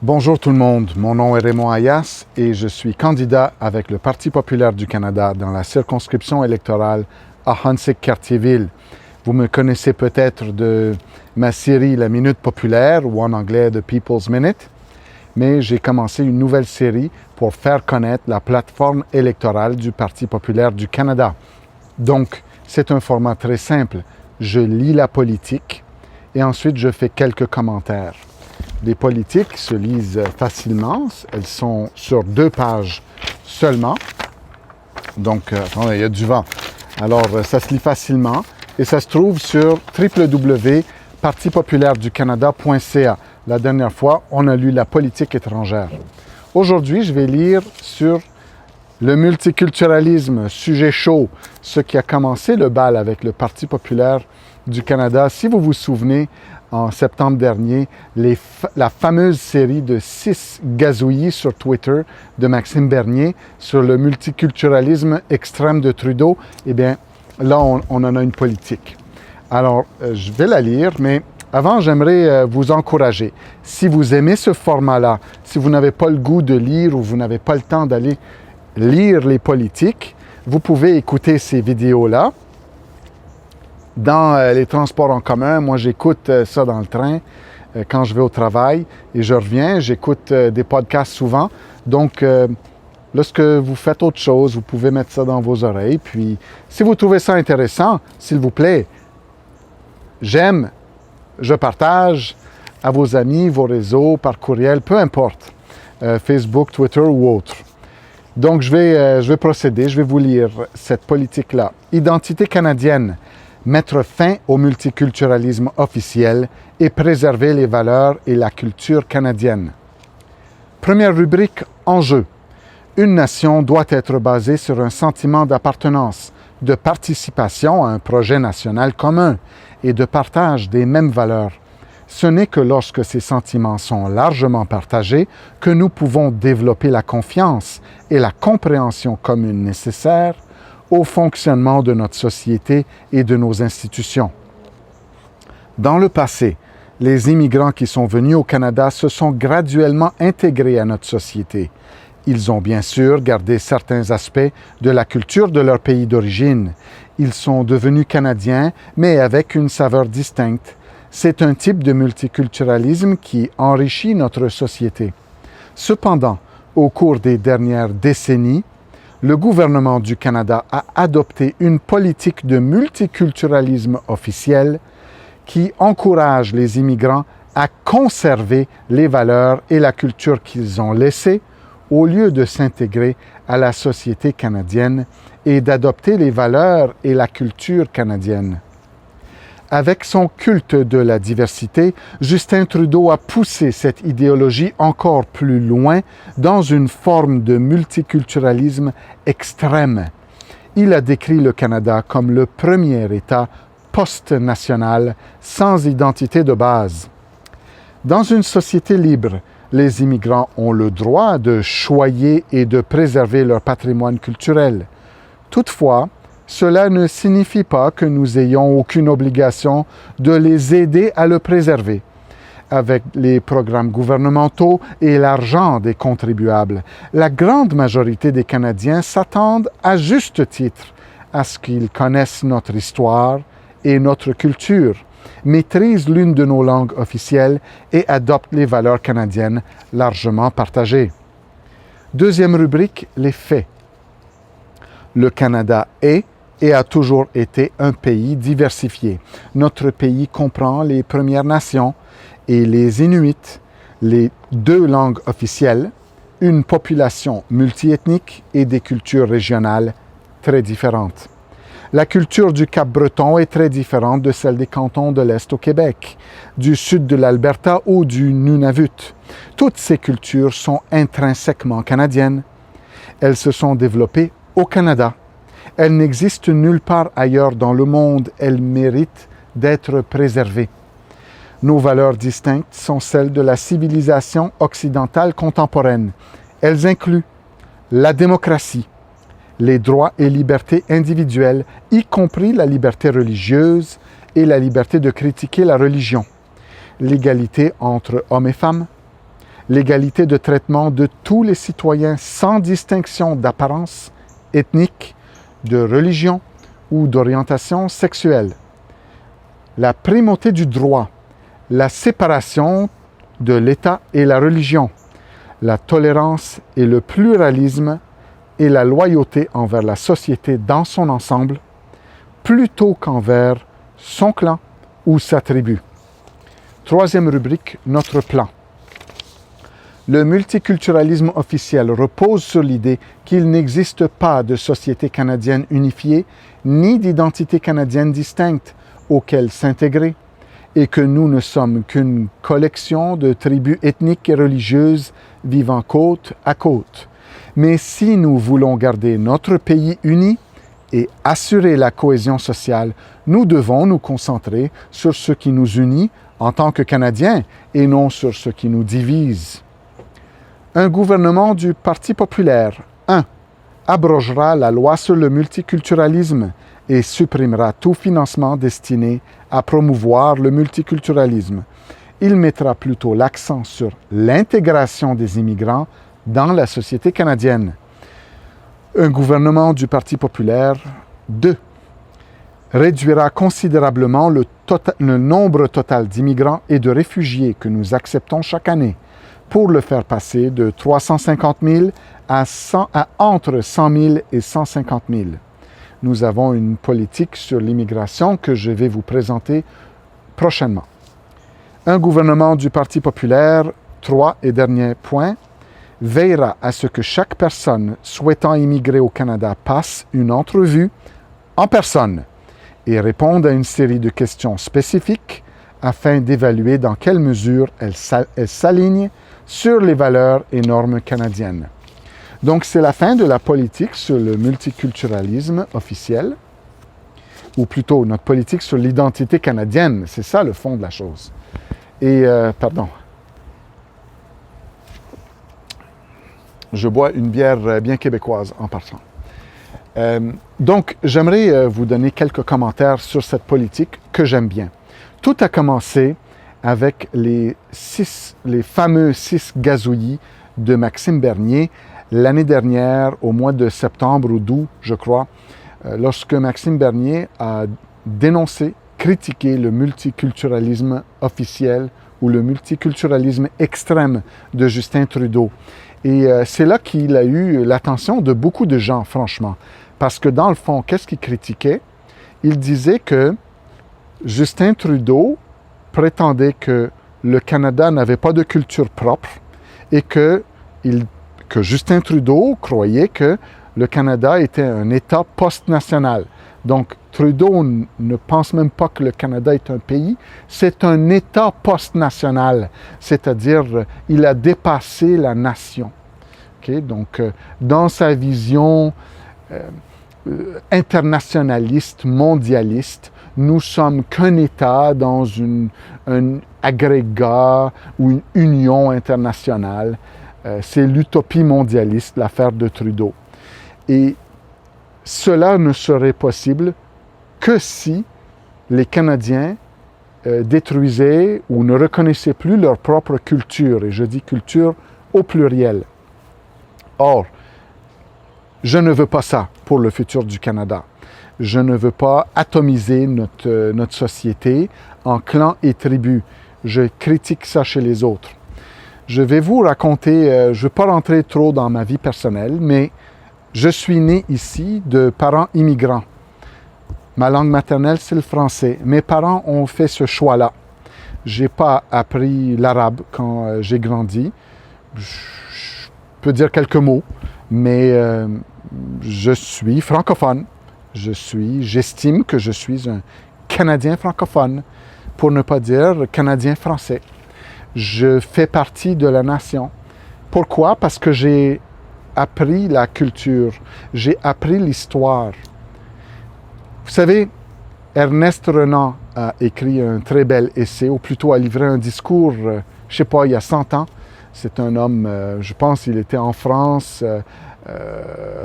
Bonjour tout le monde, mon nom est Raymond Ayas et je suis candidat avec le Parti populaire du Canada dans la circonscription électorale à Ahuntsic-Cartierville. Vous me connaissez peut-être de ma série La Minute populaire ou en anglais The People's Minute, mais j'ai commencé une nouvelle série pour faire connaître la plateforme électorale du Parti populaire du Canada. Donc, c'est un format très simple. Je lis la politique et ensuite je fais quelques commentaires. Les politiques se lisent facilement. Elles sont sur 2 pages seulement. Donc, attendez, il y a du vent. Alors, ça se lit facilement et ça se trouve sur www.partipopulaireducanada.ca. La dernière fois, on a lu la politique étrangère. Aujourd'hui, je vais lire sur le multiculturalisme, sujet chaud, ce qui a commencé le bal avec le Parti populaire du Canada. Si vous vous souvenez, en septembre dernier, la fameuse série de 6 gazouillis sur Twitter de Maxime Bernier sur le multiculturalisme extrême de Trudeau, eh bien, là, on en a une politique. Alors, je vais la lire, mais avant, j'aimerais vous encourager. Si vous aimez ce format-là, si vous n'avez pas le goût de lire ou vous n'avez pas le temps d'aller lire les politiques, vous pouvez écouter ces vidéos-là dans les transports en commun. Moi, j'écoute ça dans le train quand je vais au travail et je reviens. J'écoute des podcasts souvent. Donc, lorsque vous faites autre chose, vous pouvez mettre ça dans vos oreilles. Puis, si vous trouvez ça intéressant, s'il vous plaît, j'aime, je partage à vos amis, vos réseaux, par courriel, peu importe, Facebook, Twitter ou autre. Donc, je vais procéder, je vais vous lire cette politique-là. Identité canadienne. Mettre fin au multiculturalisme officiel et préserver les valeurs et la culture canadienne. Première rubrique, enjeux. Une nation doit être basée sur un sentiment d'appartenance, de participation à un projet national commun et de partage des mêmes valeurs. Ce n'est que lorsque ces sentiments sont largement partagés que nous pouvons développer la confiance et la compréhension commune nécessaires au fonctionnement de notre société et de nos institutions. Dans le passé, les immigrants qui sont venus au Canada se sont graduellement intégrés à notre société. Ils ont bien sûr gardé certains aspects de la culture de leur pays d'origine. Ils sont devenus Canadiens, mais avec une saveur distincte. C'est un type de multiculturalisme qui enrichit notre société. Cependant, au cours des dernières décennies, le gouvernement du Canada a adopté une politique de multiculturalisme officiel qui encourage les immigrants à conserver les valeurs et la culture qu'ils ont laissées au lieu de s'intégrer à la société canadienne et d'adopter les valeurs et la culture canadienne. Avec son culte de la diversité, Justin Trudeau a poussé cette idéologie encore plus loin dans une forme de multiculturalisme extrême. Il a décrit le Canada comme le premier État post-national sans identité de base. Dans une société libre, les immigrants ont le droit de choyer et de préserver leur patrimoine culturel. Toutefois, cela ne signifie pas que nous ayons aucune obligation de les aider à le préserver. Avec les programmes gouvernementaux et l'argent des contribuables, la grande majorité des Canadiens s'attendent à juste titre à ce qu'ils connaissent notre histoire et notre culture, maîtrisent l'une de nos langues officielles et adoptent les valeurs canadiennes largement partagées. Deuxième rubrique, les faits. Le Canada est et a toujours été un pays diversifié. Notre pays comprend les Premières Nations et les Inuits, les 2 langues officielles, une population multiethnique et des cultures régionales très différentes. La culture du Cap-Breton est très différente de celle des cantons de l'Est au Québec, du sud de l'Alberta ou du Nunavut. Toutes ces cultures sont intrinsèquement canadiennes. Elles se sont développées au Canada. Elles n'existent nulle part ailleurs dans le monde. Elles méritent d'être préservées. Nos valeurs distinctes sont celles de la civilisation occidentale contemporaine. Elles incluent la démocratie, les droits et libertés individuelles, y compris la liberté religieuse et la liberté de critiquer la religion, l'égalité entre hommes et femmes, l'égalité de traitement de tous les citoyens sans distinction d'apparence ethnique, de religion ou d'orientation sexuelle, la primauté du droit, la séparation de l'État et la religion, la tolérance et le pluralisme et la loyauté envers la société dans son ensemble, plutôt qu'envers son clan ou sa tribu. Troisième rubrique, notre plan. Le multiculturalisme officiel repose sur l'idée qu'il n'existe pas de société canadienne unifiée ni d'identité canadienne distincte auquel s'intégrer et que nous ne sommes qu'une collection de tribus ethniques et religieuses vivant côte à côte. Mais si nous voulons garder notre pays uni et assurer la cohésion sociale, nous devons nous concentrer sur ce qui nous unit en tant que Canadiens et non sur ce qui nous divise. Un gouvernement du Parti populaire, 1. Abrogera la loi sur le multiculturalisme et supprimera tout financement destiné à promouvoir le multiculturalisme. Il mettra plutôt l'accent sur l'intégration des immigrants dans la société canadienne. Un gouvernement du Parti populaire, 2. Réduira considérablement le nombre total d'immigrants et de réfugiés que nous acceptons chaque année pour le faire passer de 350 000 à entre 100 000 et 150 000. Nous avons une politique sur l'immigration que je vais vous présenter prochainement. Un gouvernement du Parti populaire, 3 et dernier point, veillera à ce que chaque personne souhaitant immigrer au Canada passe une entrevue en personne et réponde à une série de questions spécifiques afin d'évaluer dans quelle mesure elle s'aligne sur les valeurs et normes canadiennes. Donc, c'est la fin de la politique sur le multiculturalisme officiel, ou plutôt notre politique sur l'identité canadienne. C'est ça le fond de la chose. Et, je bois une bière bien québécoise en partant. Donc, j'aimerais vous donner quelques commentaires sur cette politique que j'aime bien. Tout a commencé avec les fameux 6 gazouillis de Maxime Bernier l'année dernière, au mois de septembre ou d'août, je crois, lorsque Maxime Bernier a dénoncé, critiqué le multiculturalisme officiel ou le multiculturalisme extrême de Justin Trudeau. Et c'est là qu'il a eu l'attention de beaucoup de gens, franchement. Parce que dans le fond, qu'est-ce qu'il critiquait? Il disait que Justin Trudeau prétendait que le Canada n'avait pas de culture propre et que Justin Trudeau croyait que le Canada était un État post-national. Donc, Trudeau ne pense même pas que le Canada est un pays, c'est un État post-national, c'est-à-dire il a dépassé la nation. Okay? Donc, dans sa vision internationaliste, mondialiste, nous sommes qu'un État dans un agrégat ou une union internationale. C'est l'utopie mondialiste, l'affaire de Trudeau. Et cela ne serait possible que si les Canadiens détruisaient ou ne reconnaissaient plus leur propre culture, et je dis culture au pluriel. Or, je ne veux pas ça pour le futur du Canada. Je ne veux pas atomiser notre société en clans et tribus. Je critique ça chez les autres. Je vais vous raconter, je ne vais pas rentrer trop dans ma vie personnelle, mais je suis né ici de parents immigrants. Ma langue maternelle, c'est le français. Mes parents ont fait ce choix-là. Je n'ai pas appris l'arabe quand j'ai grandi. Je peux dire quelques mots, mais je suis francophone. J'estime que je suis un Canadien francophone, pour ne pas dire Canadien français. Je fais partie de la nation. Pourquoi? Parce que j'ai appris la culture, j'ai appris l'histoire. Vous savez, Ernest Renan a écrit un très bel essai, ou plutôt a livré un discours, je ne sais pas, il y a 100 ans. C'est un homme, je pense qu'il était en France,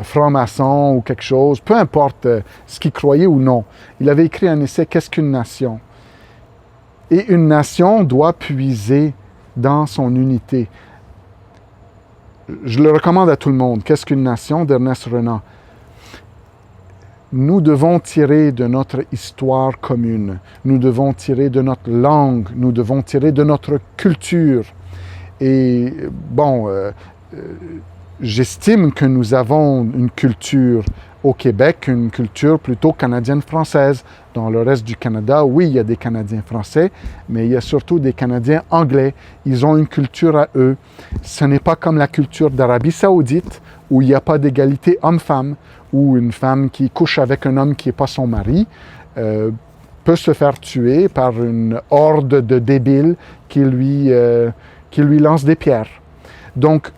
franc-maçon ou quelque chose, peu importe ce qu'il croyait ou non. Il avait écrit un essai « Qu'est-ce qu'une nation ?» Et une nation doit puiser dans son unité. je le recommande à tout le monde. Qu'est-ce qu'une nation d'Ernest Renan? Nous devons tirer de notre histoire commune, nous devons tirer de notre langue, nous devons tirer de notre culture. Et bon, j'estime que nous avons une culture au Québec, une culture plutôt canadienne-française. Dans le reste du Canada, oui, il y a des Canadiens français, mais il y a surtout des Canadiens anglais. Ils ont une culture à eux. Ce n'est pas comme la culture d'Arabie Saoudite, où il n'y a pas d'égalité homme-femme, où une femme qui couche avec un homme qui n'est pas son mari peut se faire tuer par une horde de débiles qui lui lancent des pierres. Donc,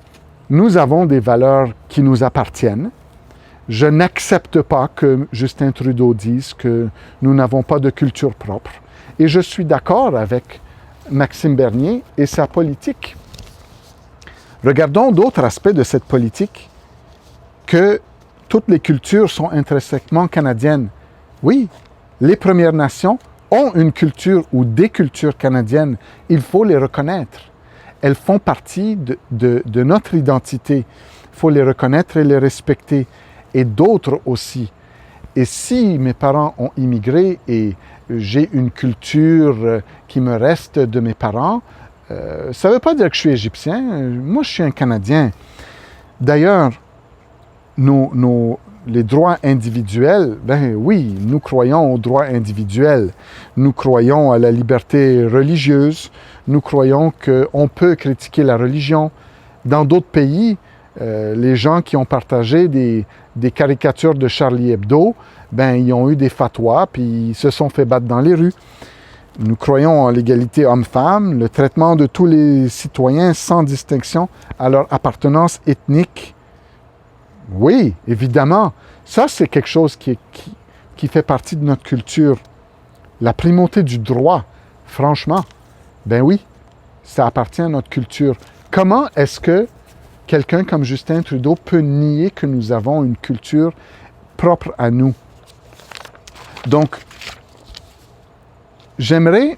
nous avons des valeurs qui nous appartiennent. Je n'accepte pas que Justin Trudeau dise que nous n'avons pas de culture propre. Et je suis d'accord avec Maxime Bernier et sa politique. Regardons d'autres aspects de cette politique, que toutes les cultures sont intrinsèquement canadiennes. Oui, les Premières Nations ont une culture ou des cultures canadiennes. Il faut les reconnaître. Elles font partie de notre identité. Il faut les reconnaître et les respecter. Et d'autres aussi. Et si mes parents ont immigré et j'ai une culture qui me reste de mes parents, ça ne veut pas dire que je suis égyptien. Moi, je suis un Canadien. D'ailleurs, les droits individuels, ben oui, nous croyons aux droits individuels. Nous croyons à la liberté religieuse. Nous croyons qu'on peut critiquer la religion. Dans d'autres pays, les gens qui ont partagé des caricatures de Charlie Hebdo, ben ils ont eu des fatwas, puis ils se sont fait battre dans les rues. Nous croyons en l'égalité homme-femme, le traitement de tous les citoyens sans distinction à leur appartenance ethnique. Oui, évidemment, ça c'est quelque chose qui fait partie de notre culture. La primauté du droit, franchement, ben oui, ça appartient à notre culture. Comment est-ce que quelqu'un comme Justin Trudeau peut nier que nous avons une culture propre à nous? Donc, j'aimerais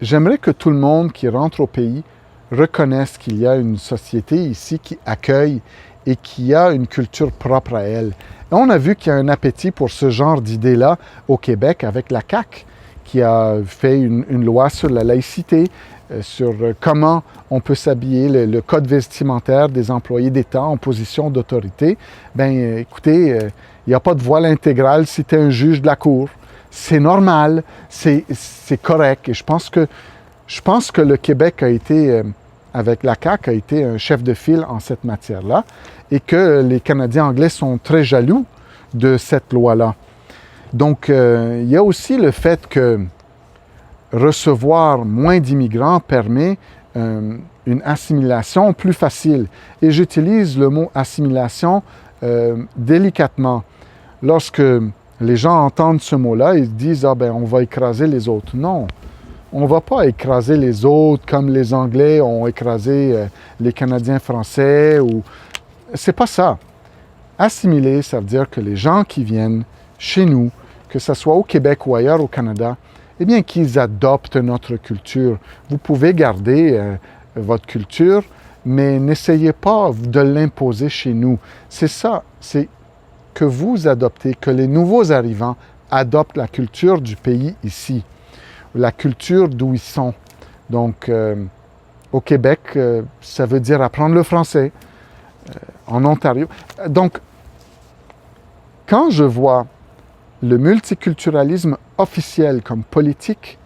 que tout le monde qui rentre au pays reconnaisse qu'il y a une société ici qui accueille et qui a une culture propre à elle. Et on a vu qu'il y a un appétit pour ce genre d'idées-là au Québec avec la CAQ, qui a fait une loi sur la laïcité, sur comment on peut s'habiller, le code vestimentaire des employés d'État en position d'autorité. Ben, écoutez, il n'y a pas de voile intégral si tu es un juge de la Cour. C'est normal, c'est correct. Et je pense que le Québec a été, avec la CAQ, a été un chef de file en cette matière-là et que les Canadiens anglais sont très jaloux de cette loi-là. Donc, il y a aussi le fait que recevoir moins d'immigrants permet une assimilation plus facile. Et j'utilise le mot assimilation délicatement. Lorsque les gens entendent ce mot-là, ils disent « Ah ben, on va écraser les autres ». Non, on ne va pas écraser les autres comme les Anglais ont écrasé les Canadiens français. C'est pas ça. Assimiler, ça veut dire que les gens qui viennent chez nous, que ce soit au Québec ou ailleurs au Canada, eh bien, qu'ils adoptent notre culture. Vous pouvez garder votre culture, mais n'essayez pas de l'imposer chez nous. C'est ça, c'est que vous adoptez, que les nouveaux arrivants adoptent la culture du pays ici, la culture d'où ils sont. Donc, au Québec, ça veut dire apprendre le français. En Ontario. Donc, quand je vois le multiculturalisme officiel comme politique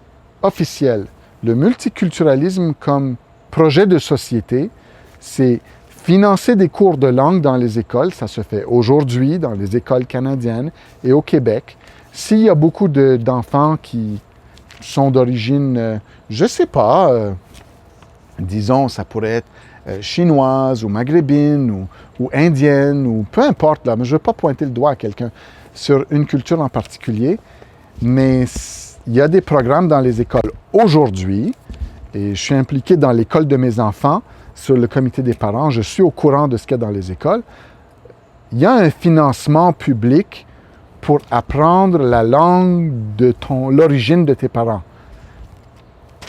officielle, le multiculturalisme comme projet de société, c'est financer des cours de langue dans les écoles. Ça se fait aujourd'hui dans les écoles canadiennes et au Québec. S'il y a beaucoup d'enfants qui sont d'origine, je ne sais pas, disons, ça pourrait être chinoise ou maghrébine ou indienne ou peu importe, là, mais je ne veux pas pointer le doigt à quelqu'un sur une culture en particulier, mais il y a des programmes dans les écoles aujourd'hui et je suis impliqué dans l'école de mes enfants sur le comité des parents, je suis au courant de ce qu'il y a dans les écoles. Il y a un financement public pour apprendre la langue de l'origine de tes parents.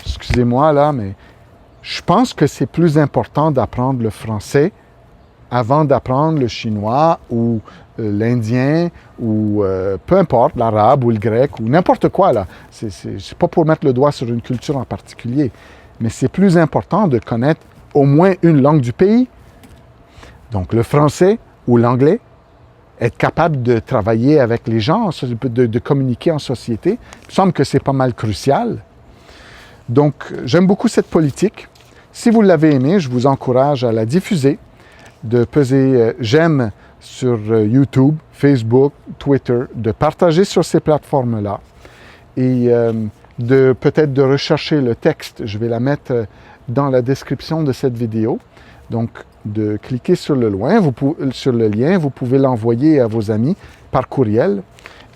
Excusez-moi là, mais je pense que c'est plus important d'apprendre le français avant d'apprendre le chinois ou l'indien ou peu importe, l'arabe ou le grec ou n'importe quoi là. C'est pas pour mettre le doigt sur une culture en particulier, mais c'est plus important de connaître au moins une langue du pays. Donc le français ou l'anglais, être capable de travailler avec les gens, de communiquer en société, il me semble que c'est pas mal crucial. Donc j'aime beaucoup cette politique. Si vous l'avez aimée, je vous encourage à la diffuser, de peser j'aime sur YouTube, Facebook, Twitter, de partager sur ces plateformes-là et de peut-être de rechercher le texte. Je vais la mettre dans la description de cette vidéo. Donc, de cliquer sur le lien, vous pouvez l'envoyer à vos amis par courriel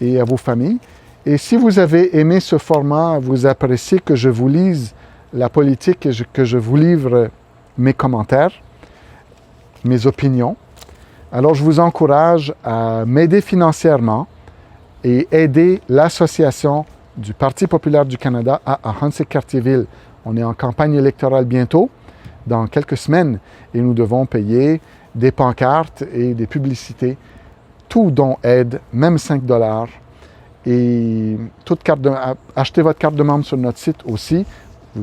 et à vos familles. Et si vous avez aimé ce format, vous appréciez que je vous lise la politique et que je vous livre mes commentaires, mes opinions, alors je vous encourage à m'aider financièrement et aider l'Association du Parti populaire du Canada à Ahuntsic-Cartierville. On est en campagne électorale bientôt, dans quelques semaines, et nous devons payer des pancartes et des publicités, tout dont aide, même 5 $. Et achetez votre carte de membre sur notre site aussi.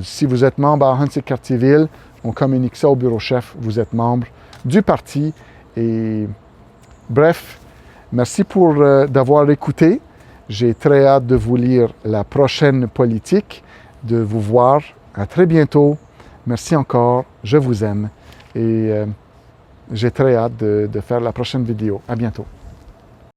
Si vous êtes membre à Ahuntsic-Cartierville, on communique ça au bureau chef, vous êtes membre du parti. Et bref, merci d'avoir écouté. J'ai très hâte de vous lire la prochaine politique, de vous voir. À très bientôt. Merci encore. Je vous aime. Et j'ai très hâte de faire la prochaine vidéo. À bientôt.